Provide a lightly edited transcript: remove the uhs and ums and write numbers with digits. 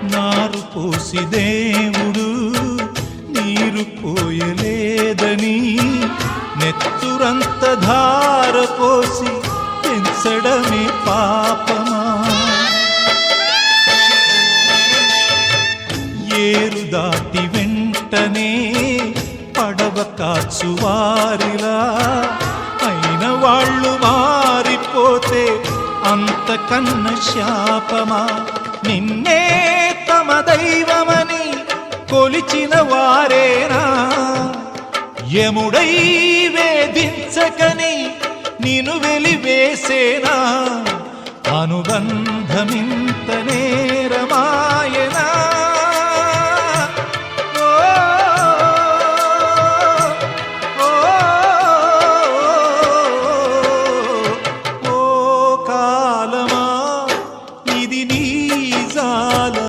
నారు పోసి దేవుడు నీరు పోయలేదని నెత్తురంత ధార పోసి పెంచడమే పాపమా? ఏరు దాటి వెంటనే పడవ కాచువారిలా అయిన వాళ్ళు మారిపోతే అంతకన్న శాపమా? నిన్నే తమ దైవమని కొలిచిన వారేనా యముడై వేధించకని నిన్ను వెలివేసేనా? అనుబంధమింత నేరమా?